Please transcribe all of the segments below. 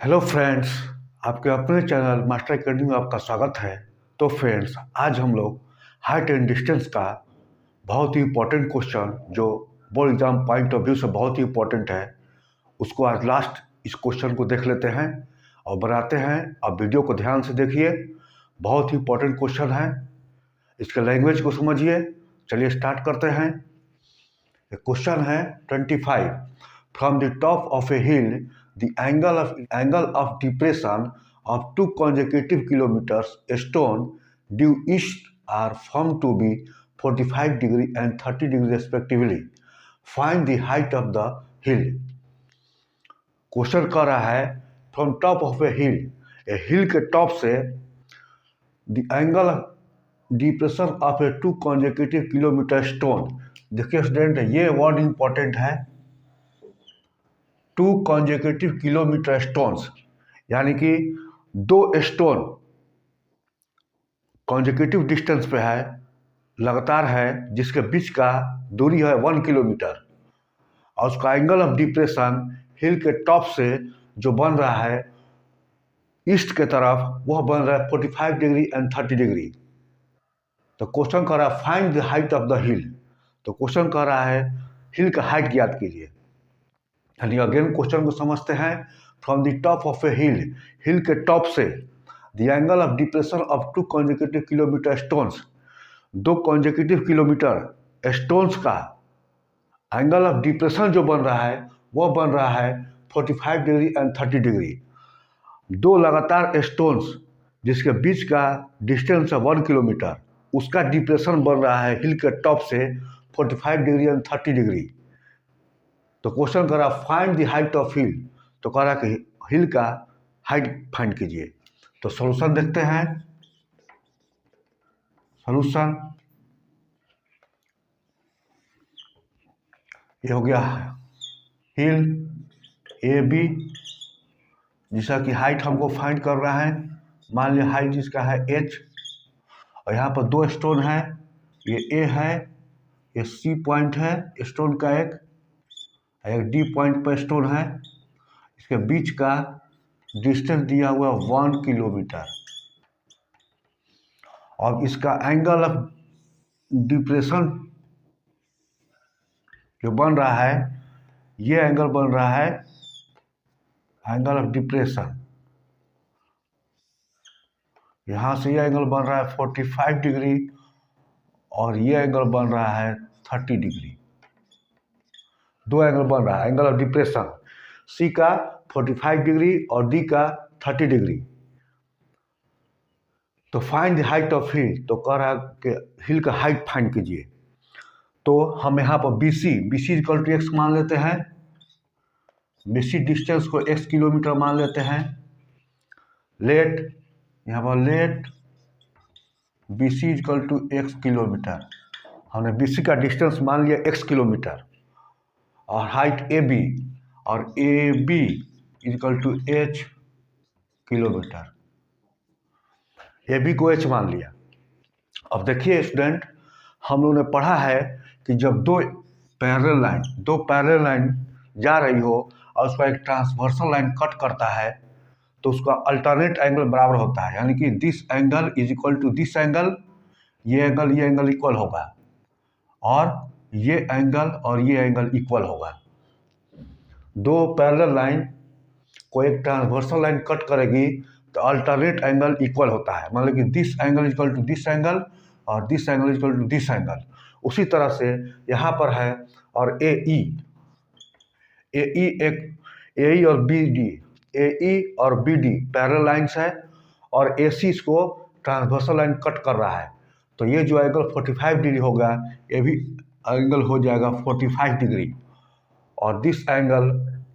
Hello friends, आपके अपने channel master academy में आपका स्वागत है। तो फ्रेंड्स, आज हम लोग हाइट एंड डिस्टेंस का बहुत ही इम्पोर्टेंट क्वेश्चन जो board exam point of view से बहुत ही इम्पोर्टेंट है, उसको आज लास्ट इस क्वेश्चन को देख लेते हैं और बनाते हैं। आप वीडियो को ध्यान से देखिए, बहुत ही इम्पोर्टेंट क्वेश्चन है। इसके लैंग्वेज को समझिए। चलिए स्टार्ट करते हैं। क्वेश्चन है 25। From the top of A hill the angle of depression of two consecutive kilometers stone due east are found to be 45 degree and 30 degree respectively. Find the height of the hill. Question कर रहा है from top of ए हिल के top से the angle depression of A two consecutive kilometre stone. देखिए student, ये word important है। Two consecutive kilometre stones, यानी कि दो स्टोन कॉन्जिक्यूटिव डिस्टेंस पे है, लगातार है, जिसके बीच का दूरी है 1 किलोमीटर, और उसका एंगल ऑफ डिप्रेशन हिल के टॉप से जो बन रहा है ईस्ट के तरफ, वह बन रहा है 45 डिग्री एंड 30 डिग्री। तो क्वेश्चन कर रहा है find the height of the हिल। तो क्वेश्चन कर रहा है हिल का हाइट ज्ञात कीजिए। यानी अगेन क्वेश्चन को समझते हैं। फ्रॉम द टॉप ऑफ ए हिल के टॉप से the angle of depression of two consecutive kilometre stones, दो कॉन्जिक्यूटिव किलोमीटर स्टोन्स का एंगल ऑफ डिप्रेशन जो बन रहा है वह बन रहा है 45 डिग्री एंड 30 डिग्री। दो लगातार स्टोन्स जिसके बीच का डिस्टेंस है 1 किलोमीटर, उसका डिप्रेशन बन रहा है हिल के टॉप से 45 डिग्री एंड 30 डिग्री। तो क्वेश्चन कर रहा फाइंड द हाइट ऑफ हिल। तो कह रहा कि हिल का हाइट फाइंड कीजिए। तो सॉल्यूशन देखते हैं। सॉल्यूशन ये हो गया हिल ए बी, जिसका कि हाइट हमको फाइंड कर रहा है। मान लिया हाइट जिसका है h, और यहाँ पर दो स्टोन है, ये ए है, ये सी पॉइंट है स्टोन का, एक डी पॉइंट पर स्टोन है। इसके बीच का डिस्टेंस दिया हुआ 1 किलोमीटर, और इसका एंगल ऑफ डिप्रेशन जो बन रहा है, ये एंगल बन रहा है एंगल ऑफ डिप्रेशन। यहाँ से ये एंगल बन रहा है 45 डिग्री, और ये एंगल बन रहा है 30 डिग्री। दो एंगल बन रहा है, एंगल ऑफ डिप्रेशन सी का 45 डिग्री और डी का 30 डिग्री। तो फाइंड द हाइट ऑफ हिल। तो कह रहा कि हिल का हाइट फाइंड कीजिए। तो हम यहाँ पर BC इक्वल टू एक्स मान लेते हैं। BC डिस्टेंस को x किलोमीटर मान लेते हैं। लेट यहाँ पर let BC equal to x kilometre. हमने BC का डिस्टेंस मान लिया x किलोमीटर, और हाइट AB, और AB equal to h kilometre. AB को h मान लिया। अब देखिए स्टूडेंट, हम लोगों ने पढ़ा है कि जब दो पैरेलल लाइन जा रही हो और उसका एक ट्रांसवर्सल लाइन कट करता है, तो उसका अल्टरनेट एंगल बराबर होता है। यानी कि this angle is equal to this angle, ये एंगल इक्वल होगा, और ये एंगल और ये एंगल इक्वल होगा। दो पैरेलल लाइन को एक ट्रांसवर्सल लाइन कट करेगी तो अल्टरनेट एंगल इक्वल होता है। मतलब कि this angle equal to this angle और this angle equal to this angle. उसी तरह से यहाँ पर है, और AE और BD पैरेलल लाइन्स है, और AC इसको ट्रांसवर्सल लाइन कट कर रहा है। तो ये जो एंगल 45 डिग्री होगा, ये भी एंगल हो जाएगा 45 डिग्री, और दिस एंगल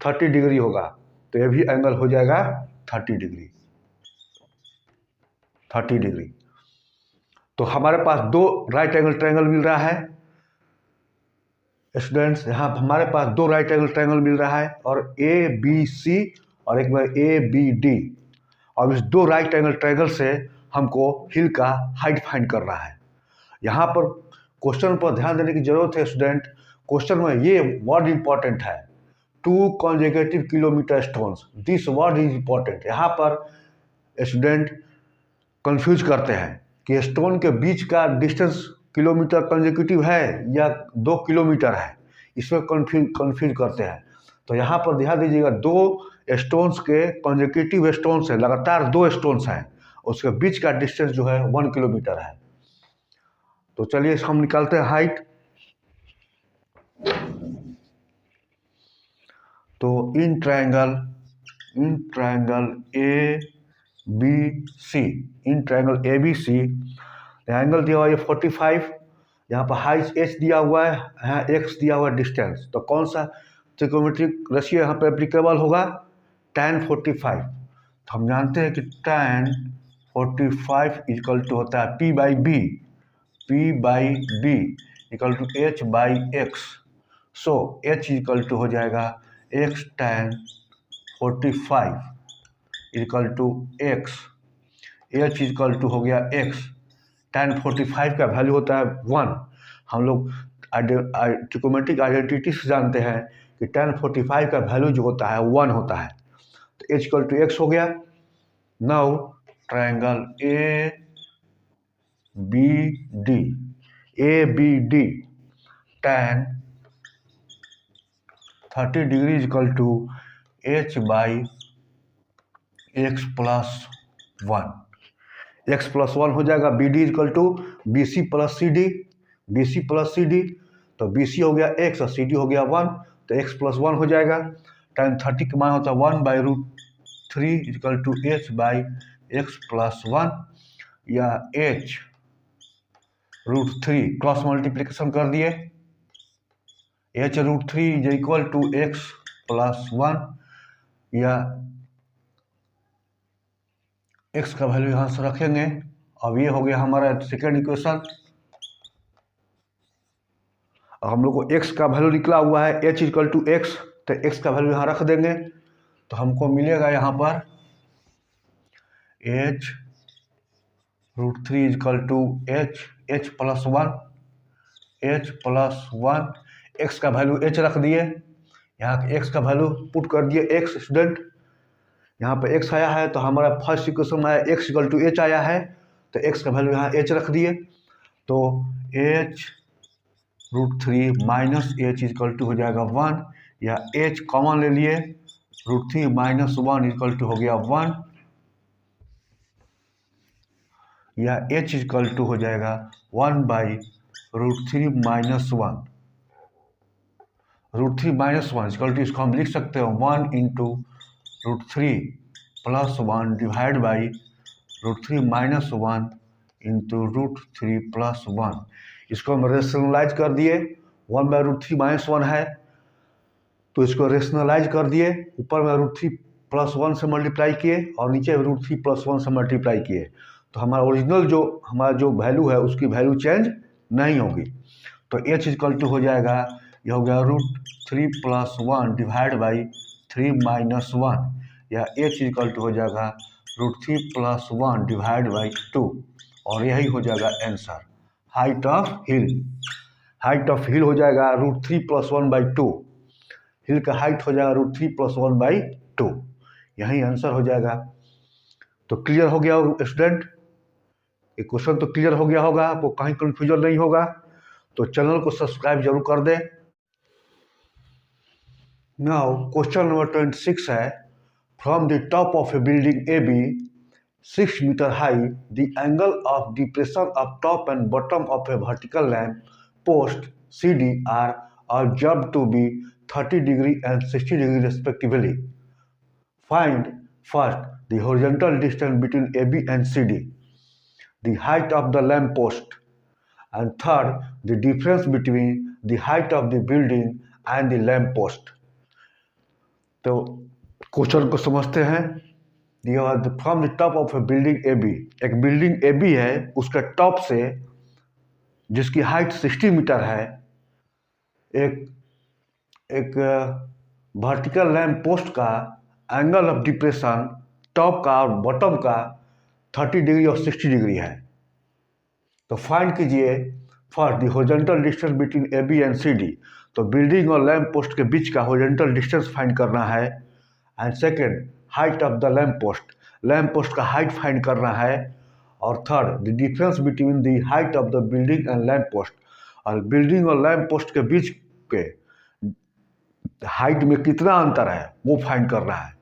30 डिग्री होगा, तो ये भी एंगल हो जाएगा 30 डिग्री। तो हमारे पास दो राइट एंगल ट्रायंगल मिल रहा है स्टूडेंट्स। यहाँ हमारे पास दो राइट एंगल ट्रायंगल मिल रहा है, और ABC और एक बार ABD। अब इस दो राइट एंगल ट्रायंगल से हमको हिल का हाइट फाइंड करना है। यहाँ पर क्वेश्चन पर ध्यान देने की जरूरत है स्टूडेंट। क्वेश्चन में ये वर्ड इंपॉर्टेंट है, 2 consecutive kilometer stones. This word is important. यहाँ पर स्टूडेंट कंफ्यूज करते हैं कि स्टोन के बीच का डिस्टेंस किलोमीटर कंसेक्यूटिव है या 2 किलोमीटर है, इसमें कंफ्यूज करते हैं। तो यहाँ पर ध्यान दीजिएगा, 2 स्टोन्स के कंसेक्यूटिव स्टोन्स हैं, लगातार 2 स्टोन्स हैं, उसके बीच का डिस्टेंस जो है 1 किलोमीटर है। तो चलिए हम निकालते हैं हाइट। तो in triangle A B C, in triangle A B C angle दिया हुआ है 45, यहाँ पर हाइट h दिया हुआ है, यहाँ x दिया हुआ है डिस्टेंस। तो कौन सा ट्रिग्नोमेट्रिक रेशियो यहाँ पर एप्लीकेबल होगा? tan 45। तो हम जानते हैं कि tan 45 इक्वल टू होता है p by B equal to h by x. So h equal to हो जाएगा x tan 45 equal to x, h equal to हो गया x। tan 45 का वैल्यू होता है 1। हम लोग ट्रिग्नोमेट्रिक आइडेंटिटी से जानते हैं कि tan 45 का वैल्यू जो होता है 1 होता है। तो h इक्वल टू x हो गया। Now triangle A B D tan 30 degree equal to h by x plus 1, x plus 1 हो जाएगा। B D equal to B C plus C D, तो बी सी हो गया x और C D हो गया 1, तो x प्लस 1 हो जाएगा। tan 30 का मान होता है 1/√3 equal to h by x plus 1, या h √3 क्रॉस मल्टीप्लिकेशन कर दिए, h √3 is equal to x plus 1, या x का वैल्यू यहाँ से रखेंगे। अब ये हो गया हमारा सेकेंड इक्वेशन। हम लोग को x का वैल्यू निकला हुआ है h इक्वल टू एक्स, तो x का वैल्यू यहाँ रख देंगे, तो हमको मिलेगा यहाँ पर h √3 equal to h plus 1, x का वैल्यू h रख दिए, यहाँ x का वैल्यू पुट कर दिए x। स्टूडेंट यहाँ पे x आया है, तो हमारा फर्स्ट इक्वेशन में आया x इक्वल टू h आया है, तो x का वैल्यू यहाँ h रख दिए, तो h √3 minus h equal to हो जाएगा 1, या h कॉमन ले लिए, √3 माइनस 1 इक्वल टू हो गया 1, या h इक्वल टू हो जाएगा 1/√3 माइनस 1। √3 माइनस 1 इक्वल टू, इसको हम लिख सकते हैं 1 into √3 plus 1 divide by √3 minus 1 into √3 plus 1। इसको हम रेशनलाइज कर दिए, 1/√3 माइनस 1 है, तो इसको रेशनलाइज कर दिए, ऊपर में √3 प्लस 1 से मल्टीप्लाई किए और नीचे √3 प्लस 1 से मल्टीप्लाई किए, तो हमारा ओरिजिनल हमारा जो वैल्यू है उसकी वैल्यू चेंज नहीं होगी। तो h इक्वल टू हो जाएगा, यह हो गया √3 प्लस 1 डिवाइड बाई 3 माइनस 1, या h इक्वल टू हो जाएगा √3 प्लस 1 डिवाइड बाई 2, और यही हो जाएगा आंसर। हाइट ऑफ हिल हो जाएगा √3 प्लस 1/2, हिल का हाइट हो जाएगा √3 प्लस 1/2, यही आंसर हो जाएगा। तो क्लियर हो गया स्टूडेंट, ये क्वेश्चन तो क्लियर हो गया होगा, आपको कहीं कन्फ्यूजन नहीं होगा, तो चैनल को सब्सक्राइब जरूर कर दें। नाउ क्वेश्चन नंबर 26 है, from the top of a building A B 6 metre high, the angle of depression of top and bottom of a vertical lamp post C D are observed to be 30 degree and 60 degree respectively. Find first the horizontal distance between AB and CD, the height of the lamp post, and third, the difference between the height of the building and the lamp post. तो question को समझते हैं। From the top of a building AB, एक building AB है, उसके top से जिसकी height 60 metre है, एक वर्टिकल लैम्प पोस्ट का एंगल ऑफ डिप्रेशन टॉप का और बॉटम का 30 डिग्री और 60 डिग्री है। तो फाइंड कीजिए first the horizontal distance between AB and CD। तो बिल्डिंग और लैंप पोस्ट के बीच का हॉरिजॉन्टल डिस्टेंस फाइंड करना है। And second, height of the lamp post का हाइट फाइंड करना है। और third, the difference between the height of the building and lamp post, और बिल्डिंग और लैंप पोस्ट के बीच के हाइट में कितना अंतर है वो फाइंड करना है।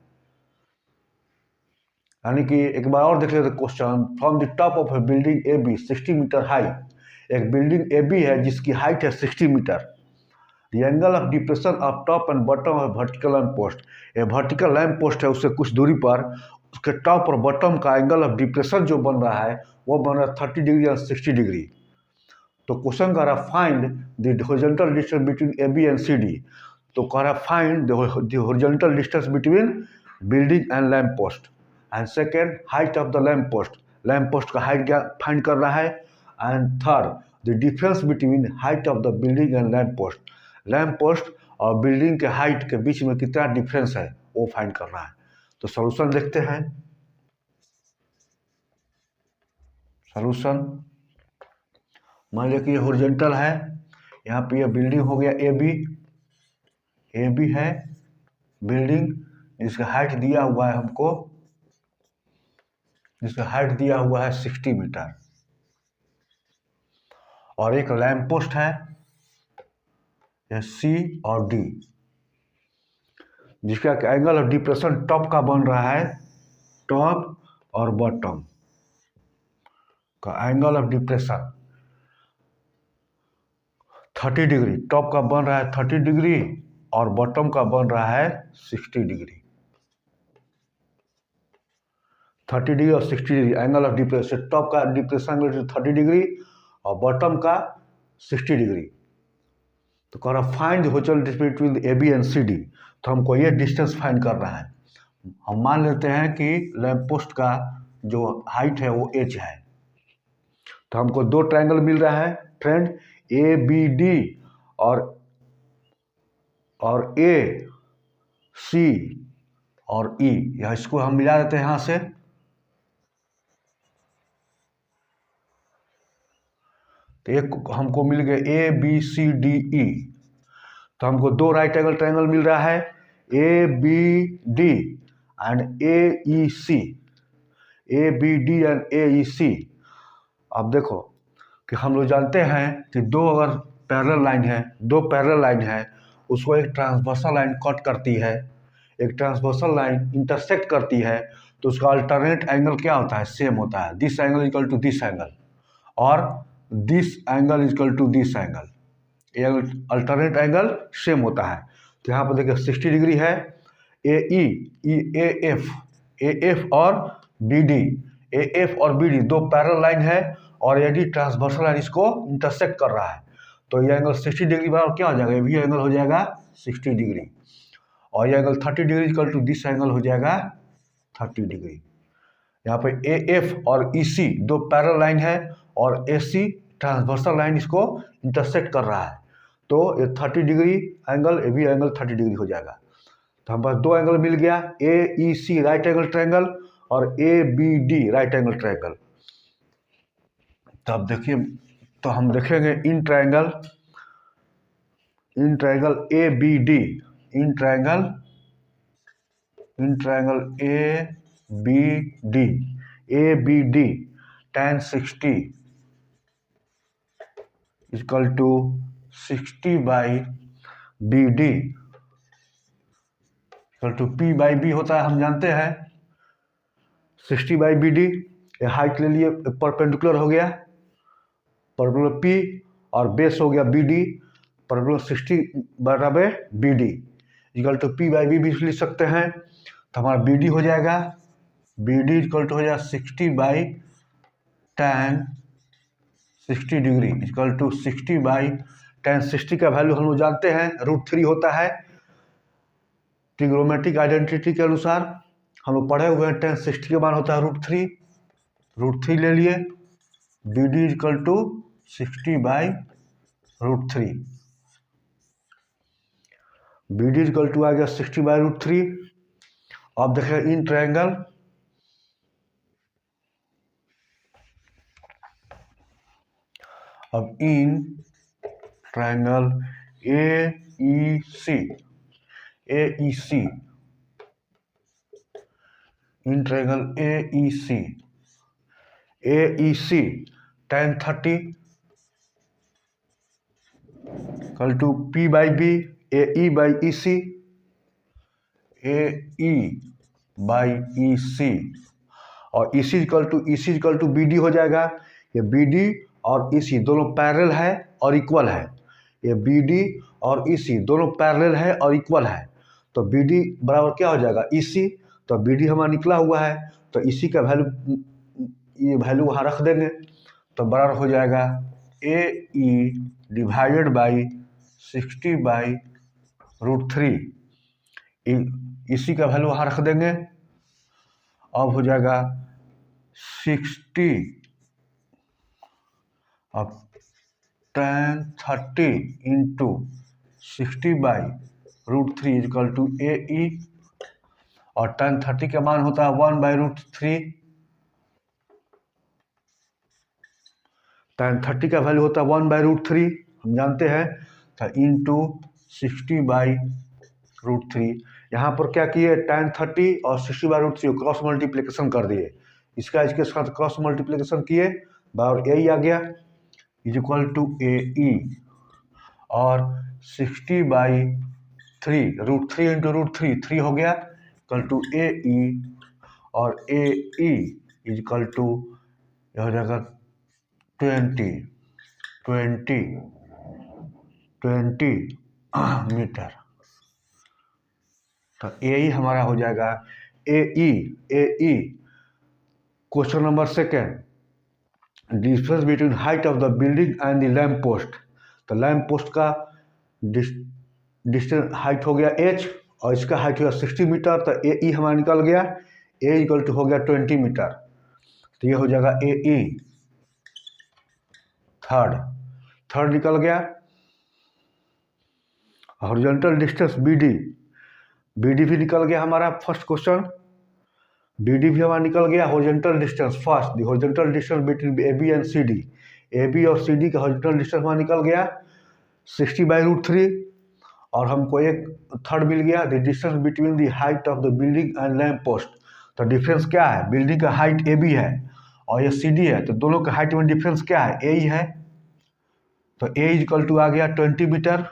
यानी कि एक बार और देख लेते question. From the top of a building A B 60 metre high, एक बिल्डिंग ए बी है जिसकी हाइट है 60 metre. The angle of depression of top and bottom of vertical lamp post, ये वर्टिकल लैंप पोस्ट है उससे कुछ दूरी पर, उसके टॉप और बॉटम का एंगल ऑफ डिप्रेशन जो बन रहा है वो बन रहा है 30 डिग्री और 60 डिग्री। तो क्वेश्चन कह रहा find the horizontal distance between A B and C D. तो कह रहा find the horizontal distance between building and lamp post. And second, height of the lamp post का हाइट फाइंड करना है। And third, the difference between height of the building and lamp post और building के height के बीच में कितना difference है वो फाइंड करना है। तो सॉल्यूशन देखते हैं। सॉल्यूशन, मान लिया कि ये हॉरिजॉन्टल है, यहाँ पे ये बिल्डिंग हो गया ए बी है बिल्डिंग, जिसका हाइट दिया हुआ है हमको, जिसका हाइट दिया हुआ है 60 मीटर। और एक लैंप पोस्ट है सी और डी, जिसका एंगल ऑफ डिप्रेशन टॉप का बन रहा है, टॉप और बॉटम का angle of depression 30 degree, top का बन रहा है 30 डिग्री और बॉटम का बन रहा है 60 डिग्री। 30 डिग्री और 60 degree angle of depression, top का डिप्रेशन 30 डिग्री और बॉटम का 60 डिग्री। तो कह रहा find the horizontal distance between A B and C D. तो हमको ये डिस्टेंस फाइंड करना है। हम मान लेते हैं कि लैंप पोस्ट का जो हाइट है वो एच है। तो हमको दो ट्रायंगल मिल रहा है फ्रेंड, ए बी डी और ए सी और ई, या इसको हम मिला देते हैं यहाँ से। तो एक हमको मिल गया ए बी सी डी ई। तो हमको दो राइट एंगल ट्रायंगल मिल रहा है, A B D and A E C, A B D and A E C. अब देखो कि हम लोग जानते हैं कि दो अगर दो पैरेलल लाइन है, उसको एक ट्रांसवर्सल लाइन कट करती है, एक ट्रांसवर्सल लाइन इंटरसेक्ट करती है, तो उसका अल्टरनेट एंगल क्या होता है, सेम होता है। This angle equal to this angle और this angle equal to this angle, ये अल्टरनेट एंगल सेम होता है। तो यहाँ पर देखिए 60 डिग्री है, ए एफ और बी डी, ए एफ और बी डी दो पैरेलल लाइन है और ए डी ट्रांसवर्सल लाइन इसको इंटरसेक्ट कर रहा है। तो ये एंगल 60 डिग्री बराबर क्या हो जाएगा, ये भी एंगल हो जाएगा 60 डिग्री और ये angle 30 degree equal to this angle हो जाएगा 30 डिग्री। यहाँ पे ए एफ और ई सी दो पैरेलल लाइन है और ए सी ट्रांसवर्सल लाइन इसको इंटरसेक्ट कर रहा है। तो ये 30 डिग्री एंगल, ये भी एंगल 30 डिग्री हो जाएगा। तो हम पास दो एंगल मिल गया, A E C right angle triangle और A B D right angle triangle. तो अब देखिए, तो हम देखेंगे in triangle A B D, in triangle A B D tan 60 equal to 60 by B D equal to P by B होता है, हम जानते हैं 60 बाई बी डी। हाइट ले लिए, परपेंडिकुलर हो गया, परपेंडिकुलर पी और बेस हो गया बी डी, परपेंडिकुलर 60 बराबर B D equal to P by B भी लिख सकते हैं। तो हमारा बी डी हो जाएगा, बी डी इक्वल टू हो जाएगा 60 by tan 60 degree equal to 60 by tan 60 का वैल्यू हम लोग जानते हैं √3 होता है। ट्रिग्नोमेट्रिक आइडेंटिटी के अनुसार हम लोग पढ़े हुए हैं, tan 60 के मान होता है √3 ले लिए, B D equal to 60 by √3, B D equal to आ गया 60 बाई √3। अब देखें in triangle AEC in triangle AEC tan 30 equal to P by B AE by EC और EC इक्वल टू BD हो जाएगा। ये BD और EC दोनों पैरेलल है और इक्वल है। ये BD और EC दोनों पैरेलल है और इक्वल है, तो BD बराबर क्या हो जाएगा EC। तो BD हमारा निकला हुआ है, तो EC का वैल्यू, ये वैल्यू वहाँ रख देंगे, तो बराबर हो जाएगा AE डिवाइडेड बाई 60/√3। EC का वैल्यू वहाँ रख देंगे, अब हो जाएगा 60 अब tan 30 into 60/√3 equal to AE, और tan 30 का मान होता है 1/√3। tan 30 का वैल्यू होता है 1/√3, हम जानते हैं, तो इंटू 60/√3। यहाँ पर क्या किए, tan 30 और 60/√3 क्रॉस मल्टीप्लिकेशन कर दिए, इसके साथ क्रॉस मल्टीप्लिकेशन किए, बराबर यही आ गया इज इक्वल टू AE, और 60/√3 इंटू √3 3 हो गया इक्वल टू AE, और AE इज इक्वल टू यह हो जाएगा 20 मीटर। तो AE हमारा हो जाएगा AE question number 2, difference between height of the building and the lamp post. तो लैम्प पोस्ट का डिस्टेंस हाइट हो गया h और इसका हाइट हो गया 60 मीटर, तो AE हमारा निकल गया, A इक्वल टू हो गया 20 मीटर, तो ये हो जाएगा AE। थर्ड निकल गया। हॉरिजॉन्टल डिस्टेंस BD भी निकल गया हमारा, फर्स्ट क्वेश्चन BD भी हमारा निकल गया। Horizontal distance first, the horizontal distance between AB and CD, AB और CD का हॉरिजॉन्टल डिस्टेंस हमारा निकल गया 60/√3, और हमको एक थर्ड मिल गया, the distance between the height of the building and lamp post. तो डिफरेंस क्या है, बिल्डिंग का हाइट AB है और ये CD है, तो दोनों का हाइट में डिफरेंस क्या है, A ही है, तो A इक्वल टू आ गया 20 मीटर,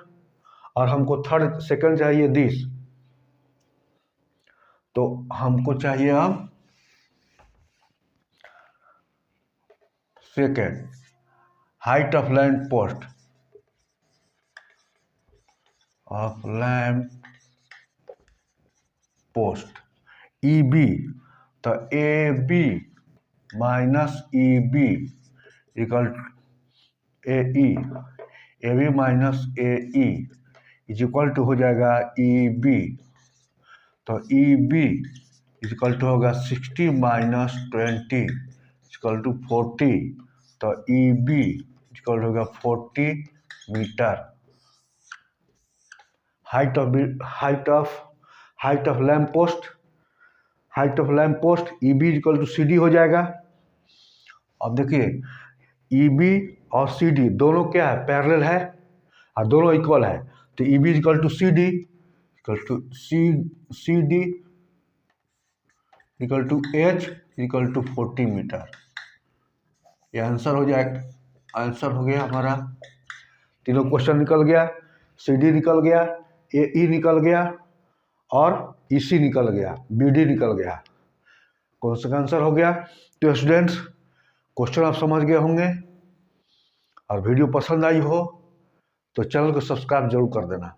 और हमको सेकंड चाहिए दिस, तो हमको चाहिए अब second height of lamp post EB, तो AB minus EB equal AE, AB minus AE is equal to हो जाएगा EB, तो EB इज इक्वल टू होगा 60 माइनस 20 इक्वल टू 40, तो EB इक्वल होगा 40 metre. Height of lamp post EB equal to CD हो जाएगा। अब देखिए EB और CD दोनों क्या है, पैरेलल है और दोनों इक्वल है, तो EB equal to CD equal to H equal to 40 metre. ये आंसर हो जाएगा, आंसर हो गया हमारा। तीनों क्वेश्चन निकल गया, CD निकल गया, AE निकल गया और EC निकल गया, BD निकल गया। कौन सा आंसर हो गया। तो स्टूडेंट्स क्वेश्चन आप समझ गए होंगे, और वीडियो पसंद आई हो तो चैनल को सब्सक्राइब जरूर कर देना।